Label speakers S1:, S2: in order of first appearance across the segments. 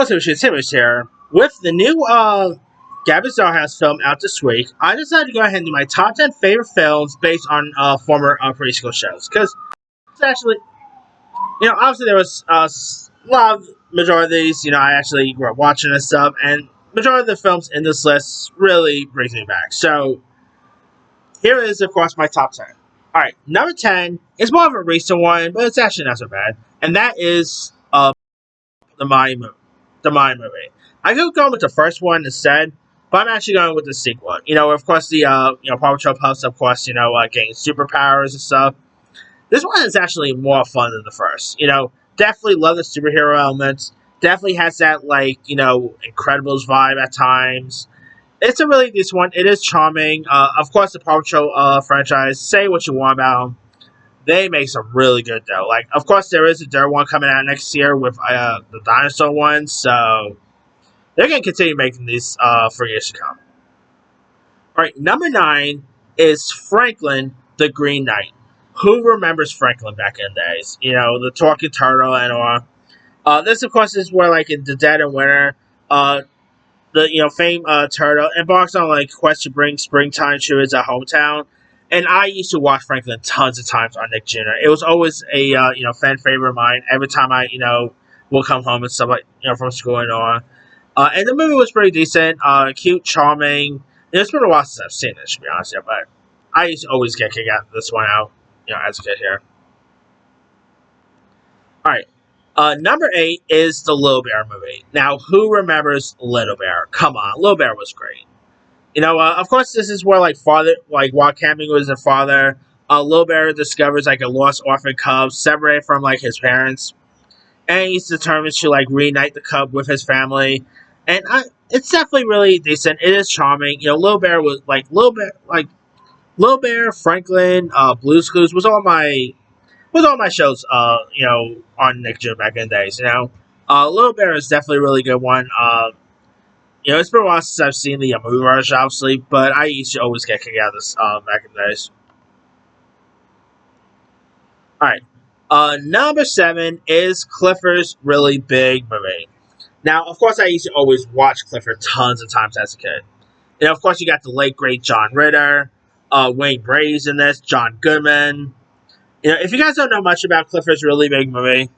S1: What's up, Timmons here. With the new Gabby Zarhouse film out this week, I decided to go ahead and do my top 10 favorite films based on former preschool shows. Because it's actually, obviously there was a lot of majority of these, I actually grew up watching and stuff, and majority of the films in this list really brings me back. So, here is, of course, my top 10. Alright, number 10 is more of a recent one, but it's actually not so bad. And that is the Mayan movie. I could go with the first one instead, but I'm actually going with the sequel. Of course, the Paw Patrol Pups, of course, getting superpowers and stuff. This one is actually more fun than the first. Definitely love the superhero elements. Definitely has that Incredibles vibe at times. It's a really decent one. It is charming. Of course, the Paw Patrol franchise. Say what you want about them. They make some really good though. Like, of course, there is a dirt one coming out next year with the dinosaur one, so they're gonna continue making these for years to come. All right, number 9 is Franklin the Green Knight. Who remembers Franklin back in the days? The talking turtle and all. This, of course, is where in the dead of winter, the famed turtle embarks on quest to bring springtime to his hometown. And I used to watch Franklin tons of times on Nick Jr. It was always a fan favorite of mine. Every time I will come home and stuff from school and all. And the movie was pretty decent, cute, charming. It's been a while since I've seen it, to be honest, but I used to always get kicked out this one out, as a kid here. All right. Number 8 is the Little Bear movie. Now, who remembers Little Bear? Come on, Little Bear was great. Of course, this is where while camping with his father, Little Bear discovers a lost orphan cub separated from his parents, and he's determined to reunite the cub with his family. And it's definitely really decent. It is charming. Little Bear was Little Bear, Franklin, Blue's Clues was all my shows. On Nick Jr. back in the days. Little Bear is definitely a really good one. It's been a while since I've seen the movie version, obviously, but I used to always get kicked out of this back in the days. Alright. Number 7 is Clifford's Really Big Movie. Now, of course, I used to always watch Clifford tons of times as a kid. Of course, you got the late, great John Ritter, Wayne Brady's in this, John Goodman. If you guys don't know much about Clifford's Really Big Movie,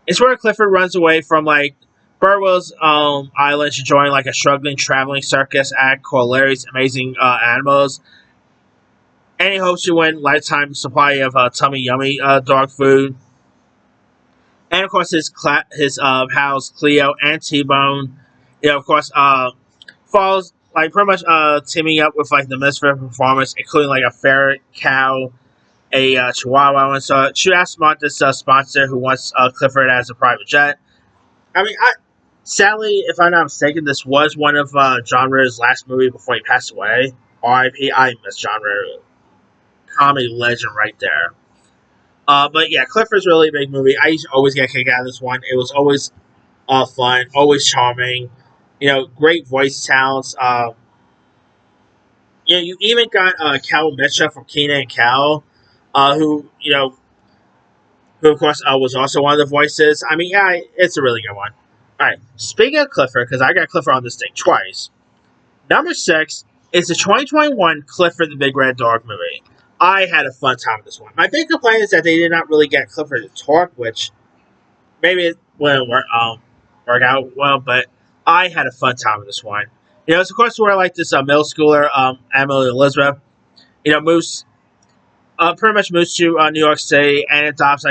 S1: it's where Clifford runs away from, Burwell's island to join a struggling traveling circus act called Larry's Amazing Animals, and he hopes to win lifetime supply of tummy yummy dog food. And of course his pals Cleo and T-Bone, of course falls pretty much teaming up with the misfit performers, including a ferret, cow, a chihuahua, and so she asked about this sponsor who wants Clifford as a private jet. Sadly, if I'm not mistaken, this was one of John Ritter's last movie before he passed away. R.I.P. I miss John Ritter. Comedy legend right there. But yeah, Clifford's Really Big Movie. I used to always get kicked out of this one. It was always fun, always charming. Great voice talents. You even got Cal Mitchell from Kenan and Kel, who of course was also one of the voices. It's a really good one. Alright, speaking of Clifford, because I got Clifford on this thing twice, number 6 is the 2021 Clifford the Big Red Dog movie. I had a fun time with this one. My big complaint is that they did not really get Clifford to talk, which maybe it wouldn't work out well, but I had a fun time with this one. It's of course where this middle schooler, Emily Elizabeth, moves, pretty much moves to New York City and adopts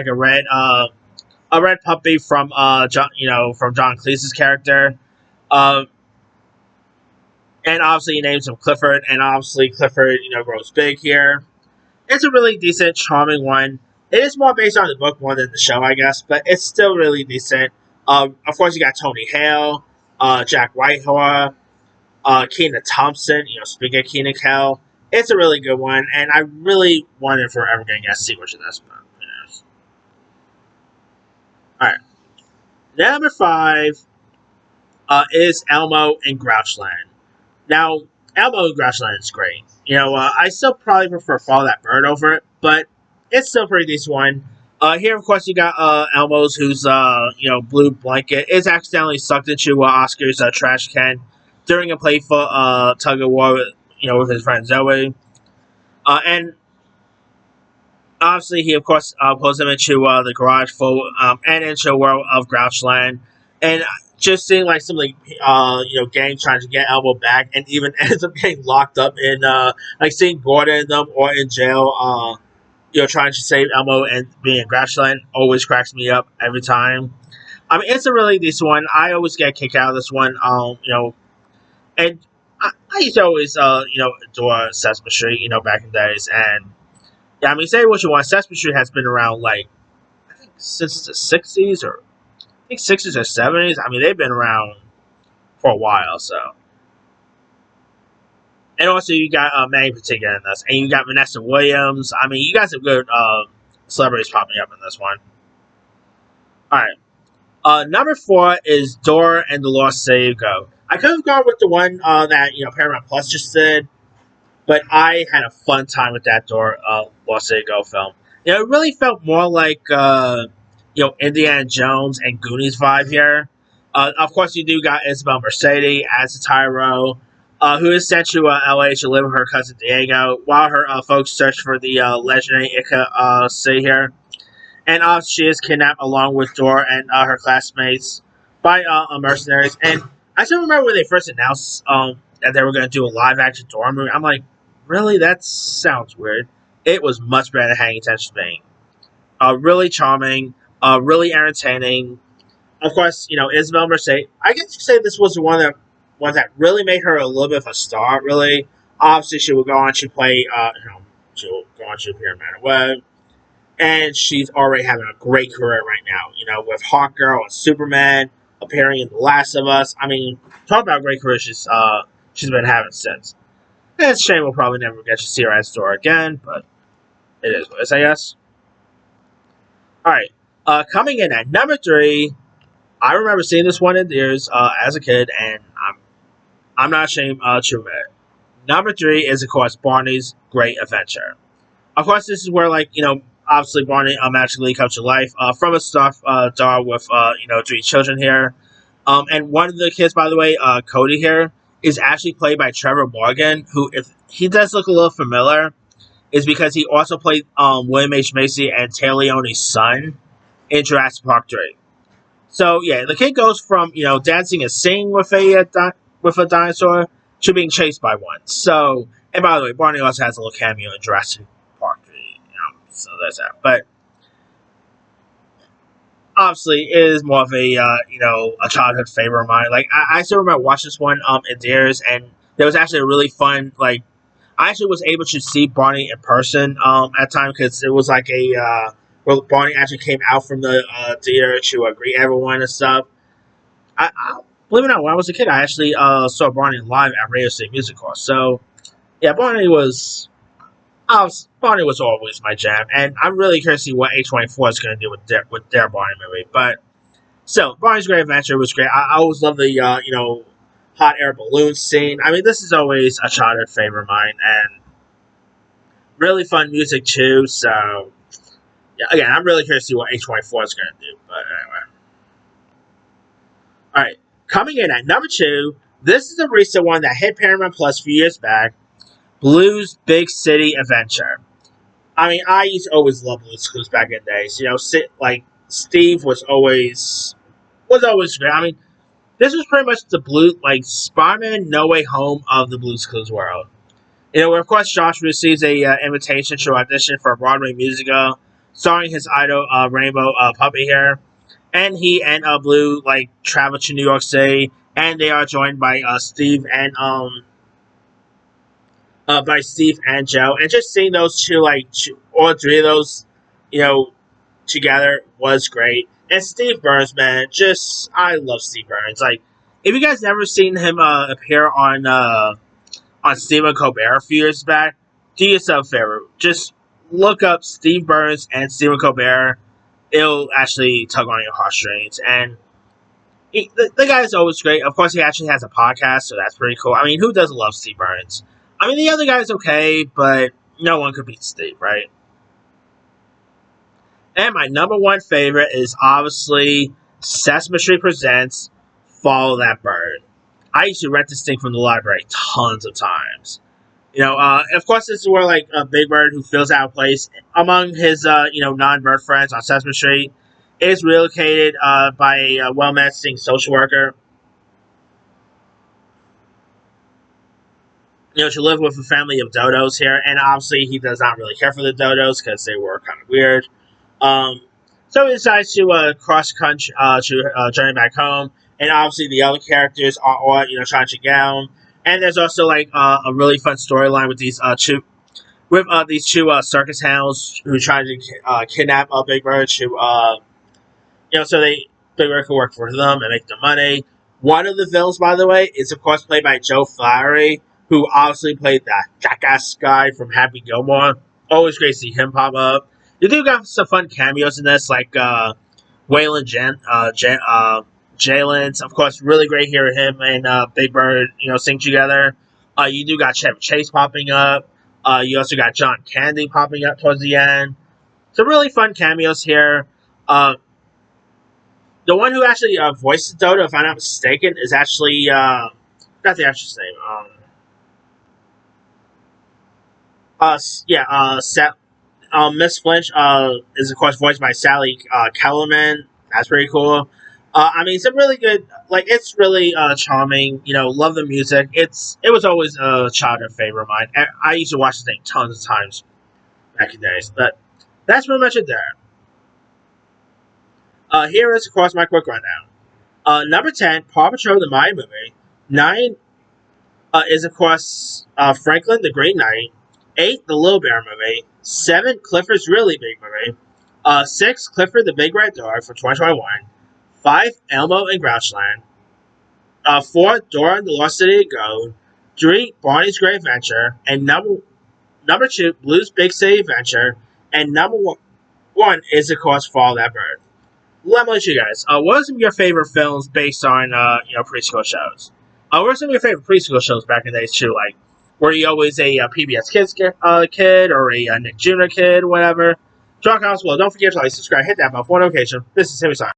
S1: a red puppy from from John Cleese's character, and obviously he names him Clifford, and obviously Clifford grows big here. It's a really decent, charming one. It is more based on the book more than the show, I guess, but it's still really decent. Of course, you got Tony Hale, Jack Whitehall, Kenan Thompson. Speaking of Kenan Kel, it's a really good one, and I really wonder if we're ever going to get a sequel to this, but who knows. Alright. Number 5 is Elmo in Grouchland. Now, Elmo in Grouchland is great. I still probably prefer Follow That Bird over it, but it's still a pretty decent one. Here, of course, you got Elmo's, whose blue blanket is accidentally sucked into Oscar's trash can during a playful tug of war, with his friend Zoe. And obviously, he of course pulls him into the garage full and into a world of Grouchland, and just seeing like some of the gang trying to get Elmo back, and even ends up getting locked up in like seeing Gordon and them or in jail. Trying to save Elmo and being in Grouchland always cracks me up every time. I mean, it's a really decent one. I always get a kick out of this one. And I used to always adore Sesame Street, back in the days, and yeah, I mean, say what you want. Sesame Street has been around like I think since the '60s or I think '60s or '70s. I mean, they've been around for a while. So, and also you got Manny Patinkin in this, and you got Vanessa Williams. I mean, you guys have good celebrities popping up in this one. All right, number 4 is Dora and the Lost City of Go. I could have gone with the one that Paramount Plus just did, but I had a fun time with that Dora Lost City of Go film. It really felt more like Indiana Jones and Goonies vibe here. Of course, you do got Isabel Mercedes as a Tyro, who is sent to LA to live with her cousin Diego while her folks search for the legendary Ica city here. And she is kidnapped along with Dora and her classmates by mercenaries. And I still remember when they first announced that they were going to do a live action Dora movie. I'm like, really? That sounds weird. It was much better than Hanging Tension Spain. Really charming, really entertaining. Of course, Isabel Mercedes. I guess you could say this was the one that really made her a little bit of a star. Really, obviously, she would go on to play. She'll go on to appear in Man of Web, and she's already having a great career right now. With Hawkgirl and Superman, appearing in The Last of Us. I mean, talk about a great career she's been having since. And it's a shame we'll probably never get to see her as Dora again, but it is what it is, I guess. Alright, coming in at number 3, I remember seeing this one in theaters as a kid, and I'm not ashamed to admit it. Number 3 is, of course, Barney's Great Adventure. Of course, this is where, obviously Barney magically comes to life from a stuffed doll with, 3 children here. And one of the kids, by the way, Cody here, is actually played by Trevor Morgan, who, if he does look a little familiar, is because he also played William H. Macy and Taylor Leone's son in Jurassic Park 3. So, yeah, the kid goes from, dancing and singing with a dinosaur to being chased by one. So, and by the way, Barney also has a little cameo in Jurassic Park 3, so there's that. But, obviously, it is more of a childhood favorite of mine. Like, I still remember watching this one in theaters, and there was actually a really fun, I actually was able to see Barney in person at time because it was like where Barney actually came out from the theater to greet everyone and stuff. I believe it or not, when I was a kid, I actually saw Barney live at Radio City Music Hall. So yeah, Barney was always my jam, and I'm really curious to see what A24 is going to do with their Barney movie. But still, Barney's Great Adventure was great. I always love the hot air balloon scene. I mean, this is always a childhood favorite of mine, and really fun music too. So, yeah, again, I'm really curious to see what H24 is going to do. But anyway, all right, coming in at number 2, this is a recent one that hit Paramount Plus a few years back. Blues Big City Adventure. I mean, I used to always love Blue's Clues back in the days. Steve was always great. I mean, this was pretty much the Spider-Man No Way Home of the Blues Clues world. Where of course Josh receives a invitation to audition for a Broadway musical starring his idol Rainbow Puppy here, and he and Blue travel to New York City, and they are joined by Steve and Joe, and just seeing those two all 3 of those together was great. And Steve Burns, man, I love Steve Burns. If you guys never seen him appear on Stephen Colbert a few years back, do yourself a favor. Just look up Steve Burns and Stephen Colbert. It'll actually tug on your heartstrings. And the guy is always great. Of course, he actually has a podcast, so that's pretty cool. I mean, who doesn't love Steve Burns? I mean, the other guy's okay, but no one could beat Steve, right? And my number one favorite is obviously Sesame Street Presents Follow That Bird. I used to rent this thing from the library tons of times. Of course, this is where like Big Bird, who feels out of place among his non-bird friends on Sesame Street, is relocated by a well-managed social worker. To live with a family of dodos here, and obviously he does not really care for the dodos because they were kind of weird. Um, so he decides to cross country to journey back home, and obviously the other characters are all trying to get down. And there's also like a really fun storyline with these two circus hounds who try to kidnap Big Bird to so Big Bird can work for them and make the money. One of the villains, by the way, is of course played by Joe Flaherty, who obviously played that jackass guy from Happy Gilmore. Always great to see him pop up. You do got some fun cameos in this, like Waylon Jalen's. Of course, really great hearing him and Big Bird, sing together. You do got Chevy Chase popping up. You also got John Candy popping up towards the end. Some really fun cameos here. The one who actually voices Dodo, if I'm not mistaken, is actually not the actress name. Miss Flinch is of course voiced by Sally Kellerman. That's pretty cool. Some really good. Like, it's really charming. Love the music. It was always a childhood favorite of mine. I used to watch this thing tons of times back in the days. But that's pretty much it there. Here is, of course, my quick rundown. Number 10, Paw Patrol the Mario movie. 9 is, of course, Franklin the Green Knight. 8, the Little Bear movie. 7, Clifford's Really Big movie. 6, Clifford the Big Red Dog for 2021. 5, Elmo and Grouchland. 4, Dora and the Lost City of Gold. 3, Barney's Great Adventure. And number 2, Blue's Big City Adventure. And number 1 is, of course, Follow That Bird. Let me know you guys. What are some of your favorite films based on preschool shows? What are some of your favorite preschool shows back in the days too? Like, were you always a PBS Kids kid or a Nick Jr. kid, whatever? Drop comments below. Don't forget to like, subscribe, hit that bell for notification. This is Timmy Simon.